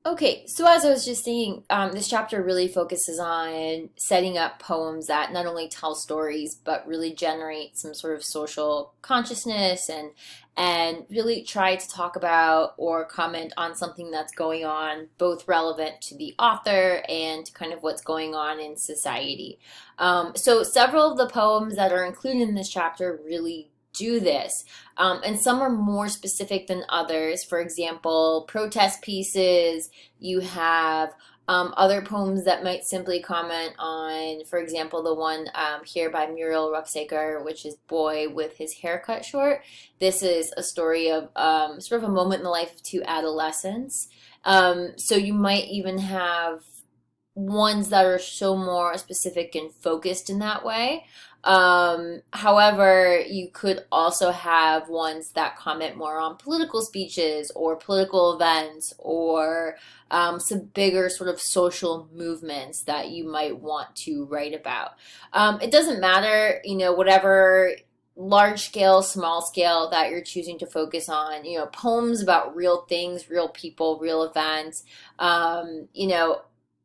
Okay, so as I was just saying, this chapter really focuses on setting up poems that not only tell stories but really generate some sort of social consciousness and really try to talk about or comment on something that's going on, both relevant to the author and kind of what's going on in society. So several of the poems that are included in this chapter really do this. And some are more specific than others. For example, protest pieces, you have other poems that might simply comment on, for example, the one here by Muriel Rucksaker, which is Boy with His Hair Cut Short. This is a story of sort of a moment in the life of two adolescents. So you might even have ones that are so more specific and focused in that way. However, you could also have ones that comment more on political speeches or political events or some bigger sort of social movements that you might want to write about. It doesn't matter, whatever large scale, small scale that you're choosing to focus on, poems about real things, real people, real events.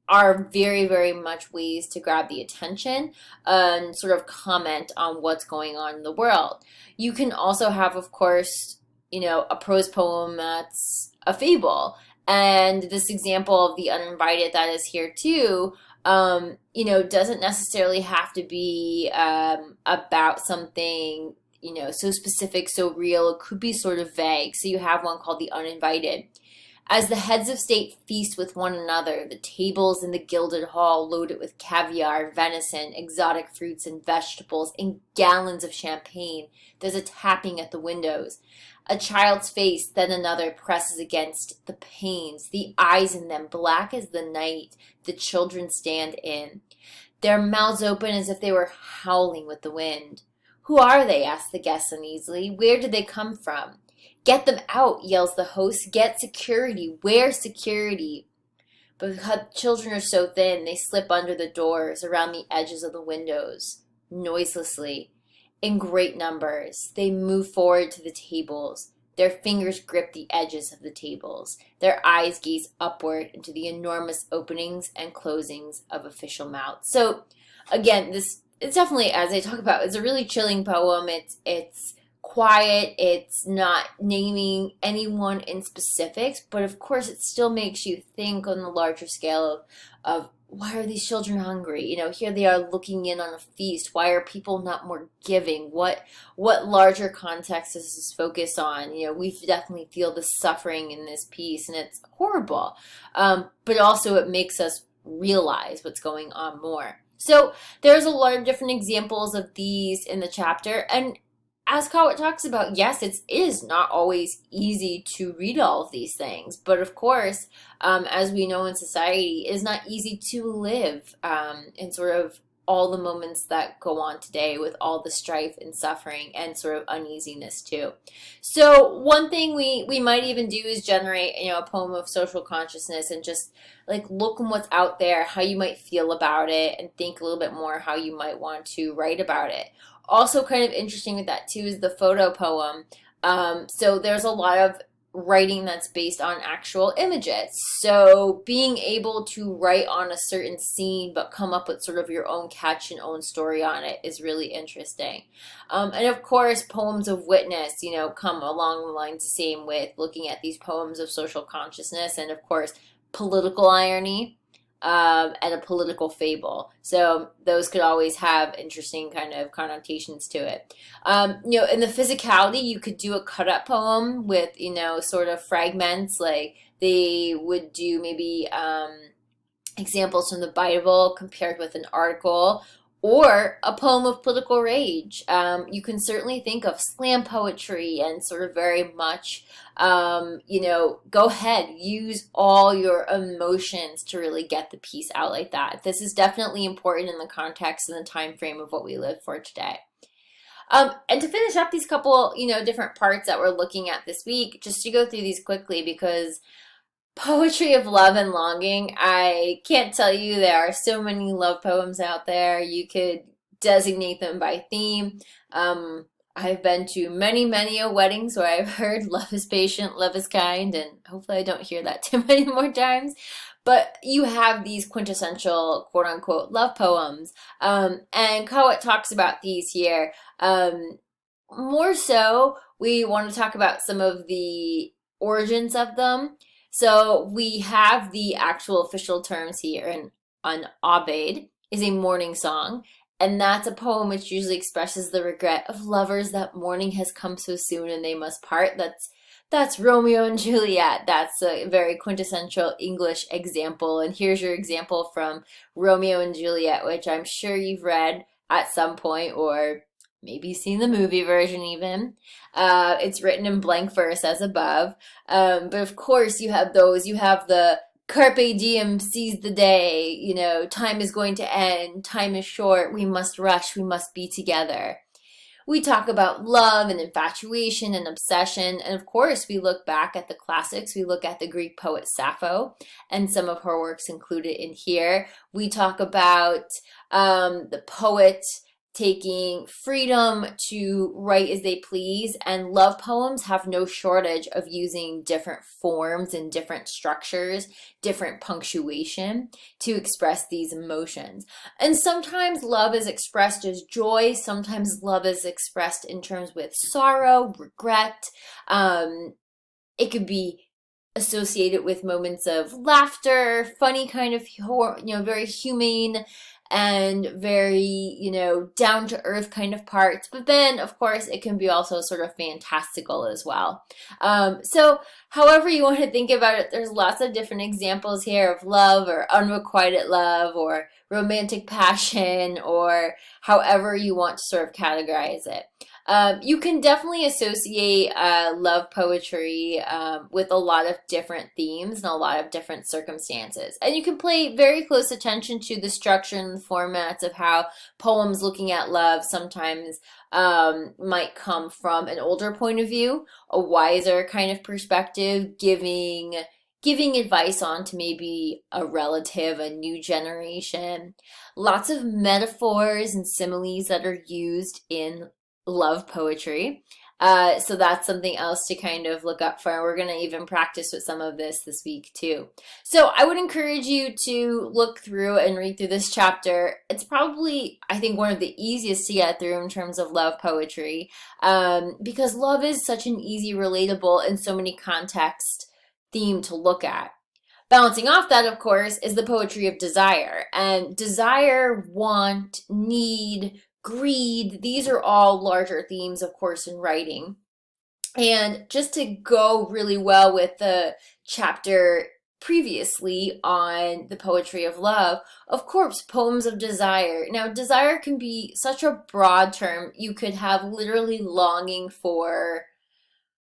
Are very, very much ways to grab the attention and sort of comment on what's going on in the world. You can also have, of course, a prose poem that's a fable. And this example of the uninvited that is here too, doesn't necessarily have to be about something, so specific, so real. It could be sort of vague. So you have one called The Uninvited. As the heads of state feast with one another, the tables in the gilded hall loaded with caviar, venison, exotic fruits and vegetables, and gallons of champagne, there's a tapping at the windows. A child's face, then another, presses against the panes, the eyes in them black as the night the children stand in, their mouths open as if they were howling with the wind. Who are they? Ask the guests uneasily. Where did they come from? Get them out, yells the host. Get security. Where's security? But because children are so thin, they slip under the doors, around the edges of the windows, noiselessly. In great numbers, they move forward to the tables. Their fingers grip the edges of the tables. Their eyes gaze upward into the enormous openings and closings of official mouths. So, again, this it's definitely, as I talk about, it's a really chilling poem. It's quiet. It's not naming anyone in specifics, but of course, it still makes you think on the larger scale of why are these children hungry? Here they are looking in on a feast. Why are people not more giving? What larger context is this focus on? We definitely feel the suffering in this piece, and it's horrible. But also it makes us realize what's going on more. So there's a lot of different examples of these in the chapter, and as Kawat talks about, yes, it is not always easy to read all of these things. But of course, as we know in society, it is not easy to live in sort of all the moments that go on today with all the strife and suffering and sort of uneasiness too. So one thing we might even do is generate, a poem of social consciousness and just like look at what's out there, how you might feel about it, and think a little bit more how you might want to write about it. Also, kind of interesting with that too is the photo poem. So there's a lot of writing that's based on actual images. So being able to write on a certain scene but come up with sort of your own catch and own story on it is really interesting. And of course, poems of witness, come along the lines the same with looking at these poems of social consciousness and of course political irony and a political fable. So those could always have interesting kind of connotations to it. In the physicality, you could do a cut up poem with, sort of fragments. Like they would do maybe examples from the Bible compared with an article or a poem of political rage. You can certainly think of slam poetry and sort of very much, go ahead, use all your emotions to really get the piece out like that. This is definitely important in the context and the time frame of what we live for today. And to finish up these couple, different parts that we're looking at this week, just to go through these quickly because poetry of love and longing. I can't tell you there are so many love poems out there. You could designate them by theme. I've been to many, many a weddings where I've heard love is patient, love is kind, and hopefully I don't hear that too many more times. But you have these quintessential quote unquote love poems. And Kawat talks about these here. More so, we want to talk about some of the origins of them. So we have the actual official terms here, and an Aubade is a mourning song, and that's a poem which usually expresses the regret of lovers that morning has come so soon and they must part. That's Romeo and Juliet. That's a very quintessential English example. And here's your example from Romeo and Juliet, which I'm sure you've read at some point or maybe seen the movie version even. It's written in blank verse as above. But of course, you have those. You have the Carpe diem, seize the day. Time is going to end. Time is short. We must rush. We must be together. We talk about love and infatuation and obsession. And of course, we look back at the classics. We look at the Greek poet Sappho and some of her works included in here. We talk about the poet taking freedom to write as they please, and love poems have no shortage of using different forms and different structures, different punctuation to express these emotions. And sometimes love is expressed as joy, sometimes love is expressed in terms with sorrow, regret. It could be associated with moments of laughter, funny kind of, very humane and very, down to earth kind of parts. But then, of course, it can be also sort of fantastical as well. So however you want to think about it, there's lots of different examples here of love or unrequited love or romantic passion or however you want to sort of categorize it. You can definitely associate love poetry with a lot of different themes and a lot of different circumstances. And you can pay very close attention to the structure and the formats of how poems looking at love sometimes might come from an older point of view, a wiser kind of perspective, giving advice on to maybe a relative, a new generation. Lots of metaphors and similes that are used in love poetry. So that's something else to kind of look up for. We're going to even practice with some of this week too. So I would encourage you to look through and read through this chapter. It's probably, I think, one of the easiest to get through in terms of love poetry, because love is such an easy, relatable, and so many context theme to look at. Balancing off that, of course, is the poetry of desire. And desire, want, need, greed, these are all larger themes, of course, in writing. And just to go really well with the chapter previously on the poetry of love, of course, poems of desire. Now, desire can be such a broad term. You could have literally longing for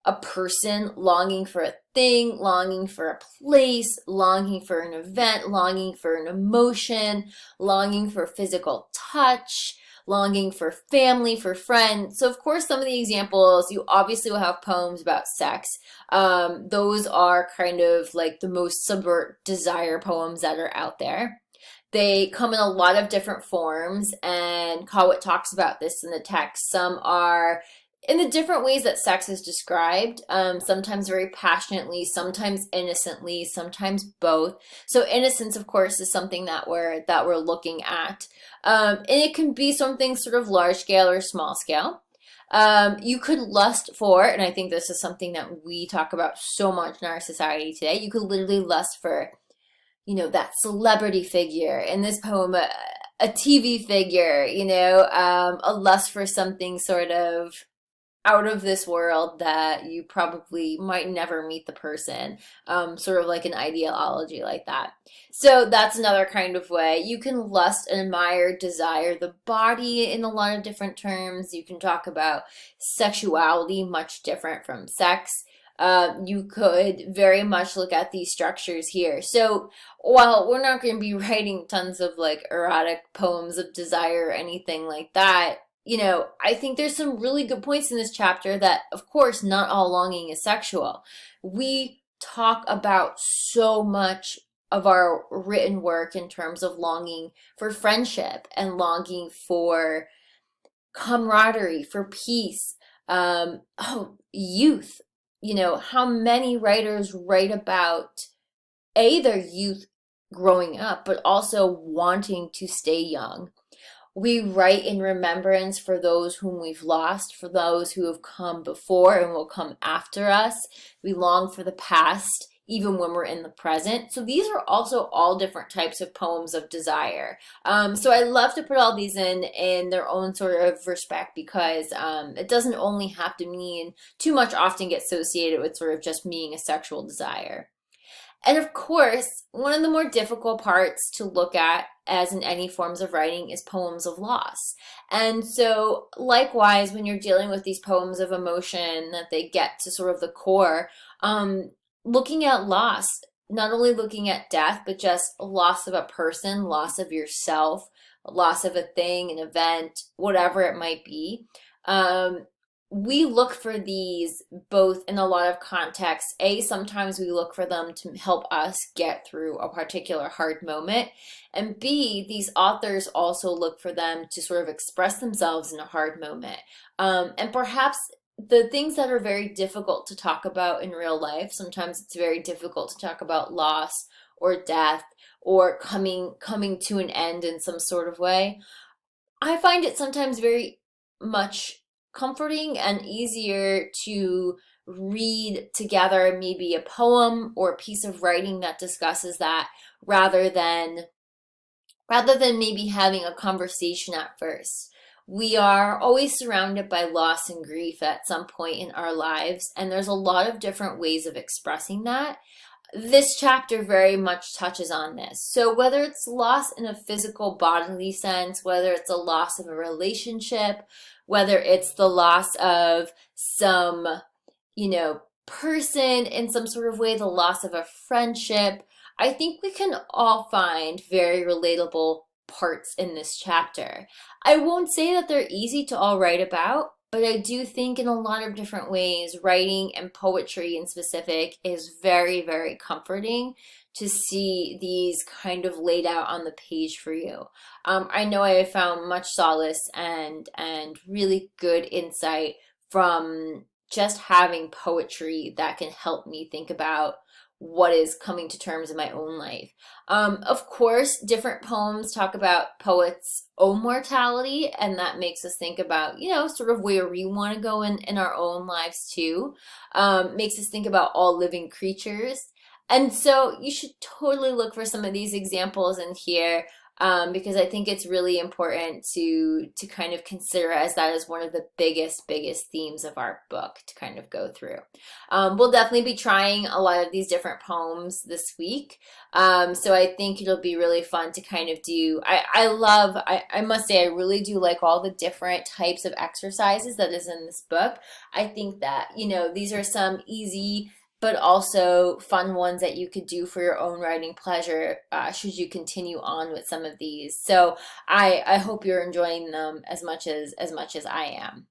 a person, longing for a thing, longing for a place, longing for an event, longing for an emotion, longing for physical touch, longing for family, for friends. So of course, some of the examples, you obviously will have poems about sex. Those are kind of like the most subvert desire poems that are out there. They come in a lot of different forms, and Kawat talks about this in the text. Some are in the different ways that sex is described, sometimes very passionately, sometimes innocently, sometimes both. So innocence, of course, is something that we're looking at. And it can be something sort of large scale or small scale. You could lust for, and I think this is something that we talk about so much in our society today, you could literally lust for, that celebrity figure. In this poem, a TV figure, a lust for something sort of out of this world that you probably might never meet the person, sort of like an ideology like that. So that's another kind of way. You can lust and admire, desire the body in a lot of different terms. You can talk about sexuality, much different from sex. You could very much look at these structures here. So while we're not going to be writing tons of like erotic poems of desire or anything like that, I think there's some really good points in this chapter that, of course, not all longing is sexual. We talk about so much of our written work in terms of longing for friendship and longing for camaraderie, for peace, youth. How many writers write about their youth growing up, but also wanting to stay young. We write in remembrance for those whom we've lost, for those who have come before and will come after us. We long for the past, even when we're in the present. So these are also all different types of poems of desire. So I love to put all these in their own sort of respect, because it doesn't only have to mean, too much often get associated with sort of just being a sexual desire. And of course, one of the more difficult parts to look at, as in any forms of writing, is poems of loss. And so, likewise, when you're dealing with these poems of emotion that they get to sort of the core, looking at loss, not only looking at death, but just loss of a person, loss of yourself, loss of a thing, an event, whatever it might be. We look for these both in a lot of contexts. Sometimes we look for them to help us get through a particular hard moment. And B, these authors also look for them to sort of express themselves in a hard moment. And perhaps the things that are very difficult to talk about in real life, sometimes it's very difficult to talk about loss or death or coming to an end in some sort of way. I find it sometimes very much comforting and easier to read together maybe a poem or a piece of writing that discusses that, rather than maybe having a conversation at first. We are always surrounded by loss and grief at some point in our lives, and there's a lot of different ways of expressing that. This chapter very much touches on this. So whether it's loss in a physical bodily sense, whether it's a loss of a relationship, whether it's the loss of some, person in some sort of way, the loss of a friendship, I think we can all find very relatable parts in this chapter. I won't say that they're easy to all write about, but I do think in a lot of different ways, writing and poetry in specific is very, very comforting to see these kind of laid out on the page for you. I know I have found much solace and really good insight from just having poetry that can help me think about what is coming to terms in my own life. Of course, different poems talk about poets' own mortality, and that makes us think about, sort of where we want to go in our own lives too. Makes us think about all living creatures. And so you should totally look for some of these examples in here, because I think it's really important to kind of consider, as that is one of the biggest themes of our book to kind of go through. We'll definitely be trying a lot of these different poems this week. So I think it'll be really fun to kind of do. I must say, I really do like all the different types of exercises that is in this book. I think that, these are some easy but also fun ones that you could do for your own writing pleasure, should you continue on with some of these. So I hope you're enjoying them as much as I am.